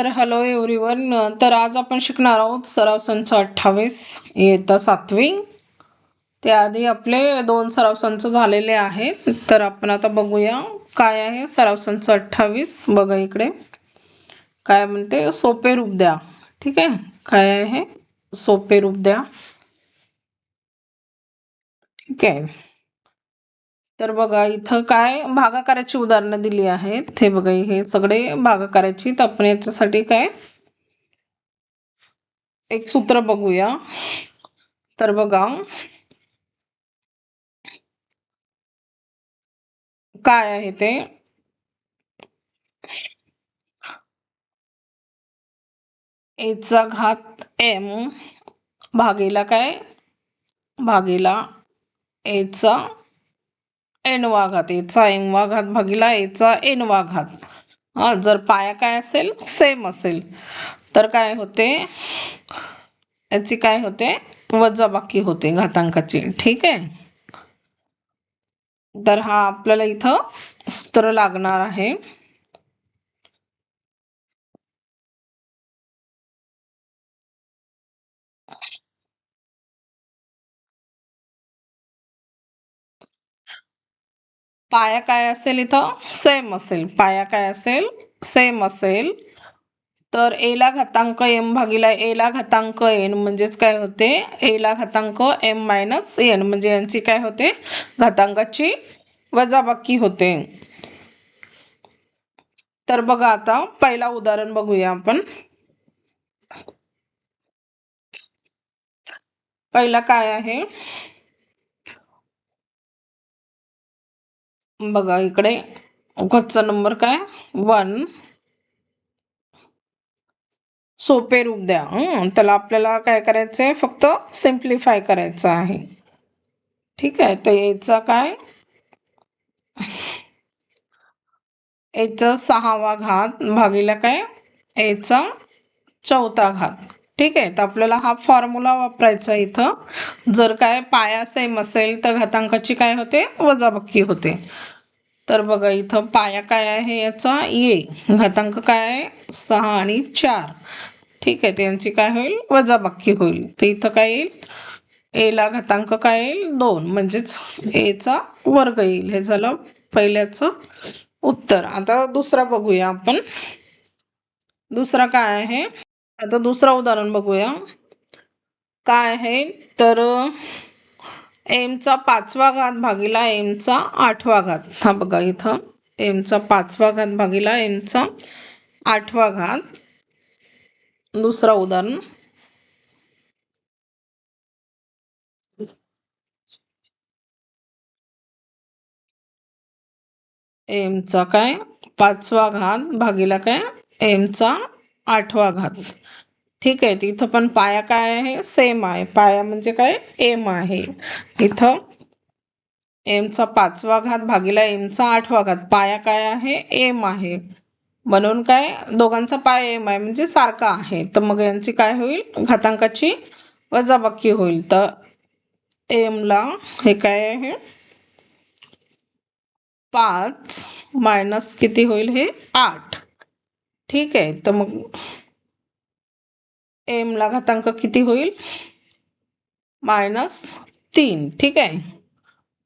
तर hello everyone. तर आज आपण शिकणार आहोत सराव संच 28 इयत्ता 7वी. त्याआधी आपले 2 सराव संच झालेले आहेत. तर आपण आता बघूया काय आहे सराव संच 28. बघा इकडे काय म्हणते, सोपे रूप द्या. ठीक आहे, काय आहे सोपे रूप द्या. ठीक आहे, तर बघा इथं काय भागाकाराची उदाहरणं दिली आहेत. हे बघा हे सगळे भागाकाराची. तर आपण याच्यासाठी काय एक सूत्र बघूया. तर बघा काय आहे ते, ए चा घात एम भागीला काय भागीला ए चा एन वा घात, ए चा एन वा घात भागीला ए चा एन वा घात. जर पाया काय असेल सेम असेल तर काय होते, याची काय होते वजाबाकी होते घातांकाची. ठीक आहे, तर हा आपल्याला इथं सूत्र लागणार आहे. पाया काय असेल इथं सेम असेल, पाया काय असेल सेम असेल तर ए ला घातांक एम भागीला ए ला घातांक एन म्हणजेच काय होते ए ला घातांक एम मायनस एन, म्हणजे यांची काय होते घातांकाची वजाबाकी होते. तर बघा आता पहिला उदाहरण बघूया आपण. पहिला काय आहे बघा इकडे कच्चा नंबर काय 1, सोपे रूप द्या. त्याला आपल्याला काय करायचंय फक्त सिम्प्लिफाय करायचं आहे. ठीक आहे, तर याचा काय एचा 6वा घात भागीला काय एचा 4था घात. ठीक आहे, तर आपल्याला हा फॉर्म्युला वापरायचा इथं. जर काय पाया सेम असेल तर घातांकाची काय होते वजाबाकी होते. तर बघा इथं पाया काय आहे याचा ए, घातांक काय आहे 6 आणि 4. ठीक आहे, त्यांची काय होईल वजाबाकी होईल. तर इथं काय येईल ए ला घातांक काय येईल 2 म्हणजेच ए चा वर्ग येईल. हे झालं पहिल्याचं उत्तर. आता दुसरा बघूया आपण. दुसरा काय आहे, आता दुसरा उदाहरण बघूया काय आहे. तर एम चा 5वा घात भागीला एम चा 8वा घात. हा बघा इथं एम चा 5वा घात भागीला एम चा 8वा घात. दुसरा उदाहरण एम चा काय 5वा घात भागीला काय एम चा 8वा घात. ठीक आहे, इथं पण पाया काय आहे सेम आहे. पाया म्हणजे काय एम आहे. इथं एम चा 5वा घात भागीला एम चा 8वा घात. पाया काय आहे एम आहे, म्हणून काय दोघांचा पाया एम आहे म्हणजे सारखा आहे. तर मग यांची काय होईल घातांकाची वजाबाकी होईल. तर एम ला हे काय आहे 5 मायनस किती होईल हे 8. ठीक आहे, तर मग एम ला घातांक किती होईल -3. ठीक आहे,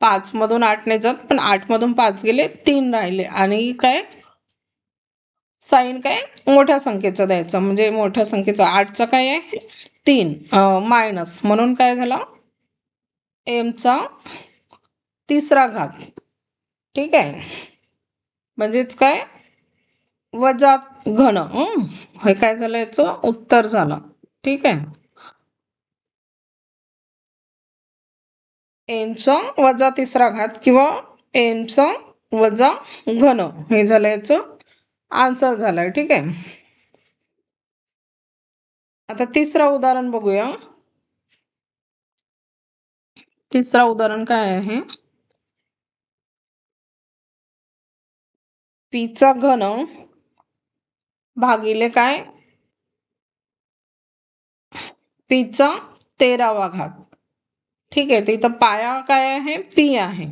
5 मधून 8 नाही जात, पण 8 मधून 5 गेले 3 राहिले. आणि काय साईन काय मोठ्या संख्येचा द्यायचा, म्हणजे मोठ्या संख्येचा 8चा काय आहे 3 मायनस, म्हणून काय झाला एम चा 3रा घात. ठीक आहे, म्हणजेच काय वजा घन. हे काय झालं याचं उत्तर झालं. ठीक आहे, एम चा वजा 3रा घात किंवा एम चा वजा घन हे झालं याचं आन्सर झालाय. ठीक आहे, आता तिसरा उदाहरण बघूया. तिसरा उदाहरण काय आहे, पी चा घन भागिले काय पी चा 13वा घात. ठीक आहे, तर इथं पाया काय आहे पी आहे.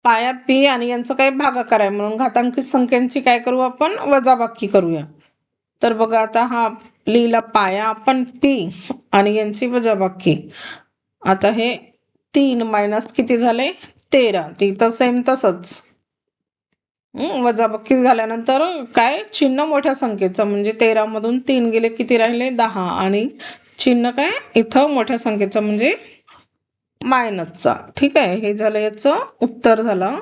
पाया पी आणि यांचं काही भागाकार आहे म्हणून घातांकी संख्यांची काय करू आपण वजाबाकी करूया. तर बघा आता हा लिहिला पाया आपण पी आणि यांची वजाबाकी. आता हे 3 मायनस किती झाले 13. तिथं सेम तसंच वजाबाकी झाल्यानंतर काय चिन्ह मोठ्या संख्येचं म्हणजे 13 मधून 3 गेले किती राहिले 10 आणि चिन्ह काय इथं मोठ्या संख्येचं म्हणजे मायनसचा. ठीक आहे, हे झालं याचं उत्तर झालं.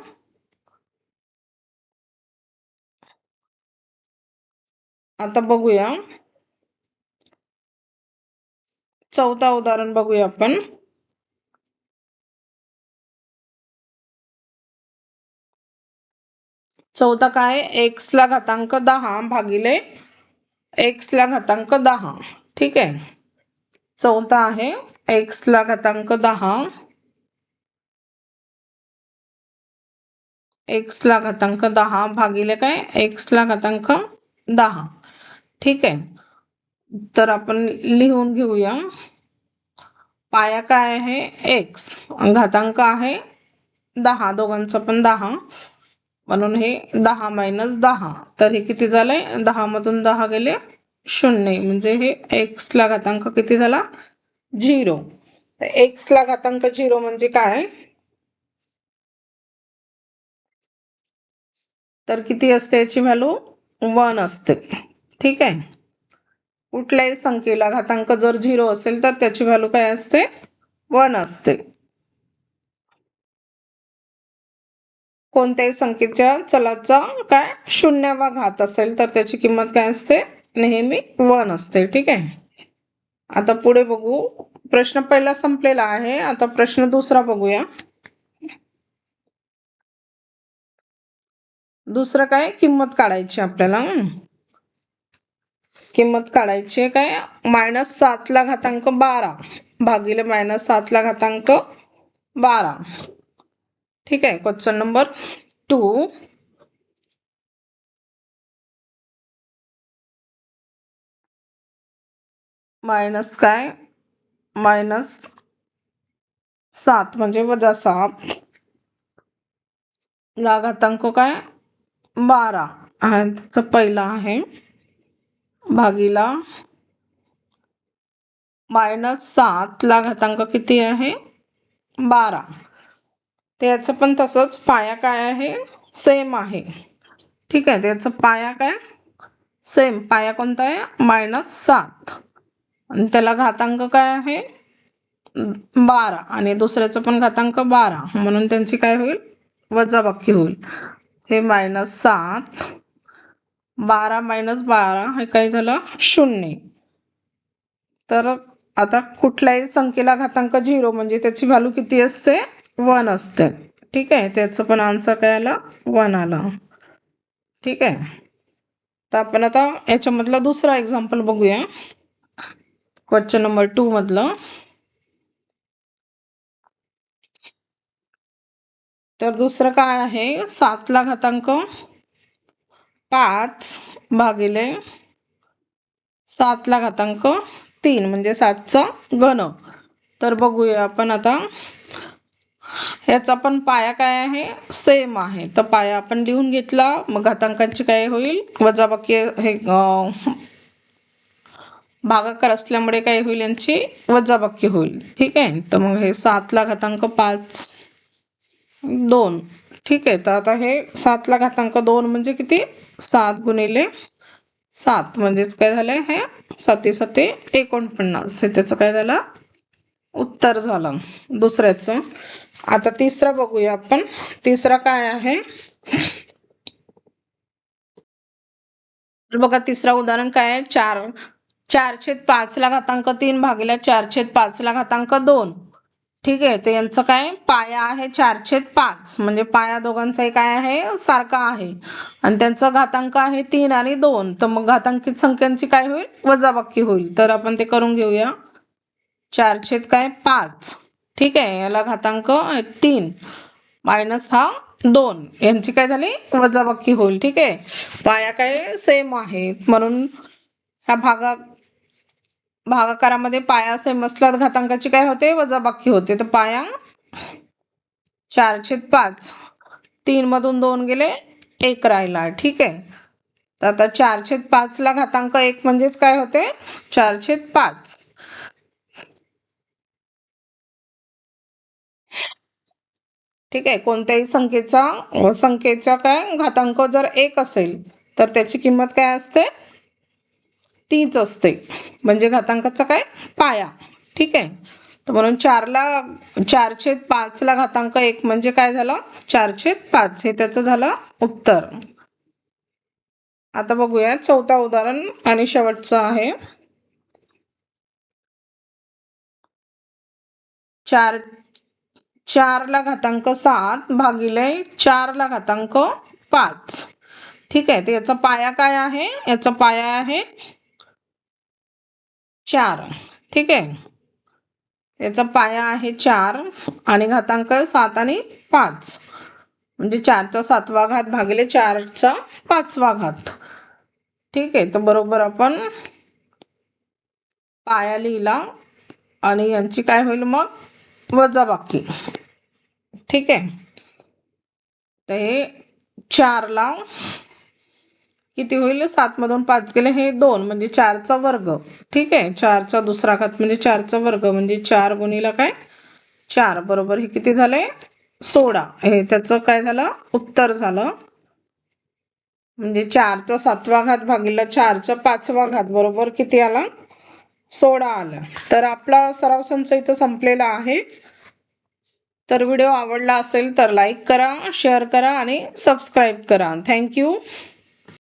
आता बघूया चौथा उदाहरण बघूया आपण. चौथा काय x ला घातांक 10 भागिले x ला घातांक 10. ठीक आहे, चौथा आहे x ला घातांक 10 x ला घातांक 10 भागिले काय x ला घातांक 10. ठीक आहे, तर आपण लिहून घेऊया. पाया काय आहे x, घातांक आहे 10, दोघांचा पण 10 म्हणून हे 10 मायनस 10. तर हे किती झालंय 10 मधून 10 गेले 0 म्हणजे हे x ला घातांक किती झाला 0. तर x ला घातांक 0 म्हणजे काय तर किती असते याची व्हॅल्यू 1 असते. ठीक आहे, कुठल्याही संख्येला घातांक जर 0 असेल तर त्याची व्हॅल्यू काय असते 1 असते. कोणत्याही संख्येच्या चलाचा काय 0वा घात असेल तर त्याची किंमत काय असते नेहमी 1 असते. ठीक आहे, आता पुढे बघू. प्रश्न पहिला संपलेला आहे, आता प्रश्न दुसरा बघूया. दुसरं काय किंमत काढायची आपल्याला. किंमत काढायची काय -7 ला घातांक 12 भागिले -7 ला घातांक 12. ठीक आहे, क्वेश्चन नंबर 2. मायनस काय -7 म्हणजे -7 ला घातांक काय 12 आणि त्याचं पहिला आहे भागीला -7 ला घातांक किती आहे 12. त्याचं पण तसंच पाया काय आहे सेम आहे. ठीक आहे, त्याचं पाया काय सेम, पाया कोणता आहे -7 आणि त्याला घातांक काय आहे 12 आणि दुसऱ्याचं पण घातांक 12 म्हणून त्यांची काय होईल वजाबाकी होईल. हे -7 12 मायनस 12 हे काय झालं 0. तर आता कुठल्याही संख्येला घातांक 0 म्हणजे त्याची व्हॅल्यू किती असते 1 असते. ठीक आहे, त्याचं पण आन्सर काय आलं 1 आलं. ठीक आहे, तर आपण आता याच्यामधला दुसरा एक्झाम्पल बघूया. क्वेश्चन नंबर 2 मधलं. तर दुसरं काय आहे 7 ला घातांक 5 भागिले 7 ला घातांक 3 म्हणजे 7चा घन. तर बघूया आपण आता. याचा पण पाया काय आहे सेम आहे, तर पाया आपण लिहून घेतला. मग घातांकांची काय होईल वजाबाकी, हे भागाकार असल्यामुळे काय होईल यांची वजाबाकी होईल. ठीक आहे, तर मग हे 7 ला घातांक 5 2. ठीक आहे, तर आता हे 7 ला घातांक 2 म्हणजे किती 7 गुणिले 7 म्हणजेच काय झालंय हे 7 7 49. हे त्याचं काय झालं उत्तर झालं दुसऱ्याचं. आता तिसरा बघूया आपण. तिसरा काय आहे बघा. तिसरा उदाहरण काय आहे 4/5 ला घातांक 3 भागिले 4/5 ला घातांक 2. ठीक आहे, तर यांचं काय पाया आहे 4/5 म्हणजे पाया दोघांचाही काय आहे सारखा आहे आणि त्यांचा घातांक आहे 3 आणि 2. तर मग घातांकित संख्यांची काय होईल वजाबाकी होईल. तर आपण ते करून घेऊया. 4/5. ठीक आहे, याला घातांक 3 मायनस हा 2 यांची काय झाली वजाबाकी होईल. ठीक आहे, पाया काय सेम आहे म्हणून ह्या भागाकारामध्ये पाया सेम असल्यास घातांकाची काय होते वजाबाकी होते. तर पाया 4/5 3 मधून 2 गेले, 1 राहिला. ठीक आहे. तर आता 4/5 ला घातांक 1 म्हणजेच काय होते? 4/5. ठीक आहे. कोणत्याही संख्येचा काय घातांक जर 1 असेल तर त्याची किंमत काय असते? तीच असते. म्हणजे घातांकाचा काय? पाया. ठीक आहे. तर म्हणून 4/5 ला घातांक 1 म्हणजे काय झालं? 4/5. हे त्याचं झालं उत्तर. आता बघूया चौथा उदाहरण आणि शेवटचं आहे. 4 ला घातांक 7 भागिले 4 ला घातांक 5. ठीक आहे. तर याचा पाया काय आहे? याचा पाया आहे 4. ठीक आहे. याचा पाया आहे 4 आणि घातांक 7 आणि 5. म्हणजे 4चा 7वा घात भागिले 4चा 5वा घात. ठीक आहे. तर बरोबर आपण पाया लिहिला आणि यांची काय होईल मग वजाबाकी. ठीक आहे. तर हे 4 ला किती होईल? 7 मधून 5 गेले, हे 2 म्हणजे 4चा वर्ग. ठीक आहे. 4चा दुसरा घात म्हणजे 4चा वर्ग म्हणजे 4 गुणिले काय? 4. बरोबर हे किती झाले? 16. हे त्याचं काय झालं? उत्तर झालं. म्हणजे 4चा 7वा घात भागिले 4चा 5वा घात बरोबर किती आला? 16 आला. तर आपला सराव संच इथं संपलेला आहे. तर व्हिडिओ आवडला असेल तर लाईक करा, शेअर करा आणि सबस्क्राईब करा. थँक्यू.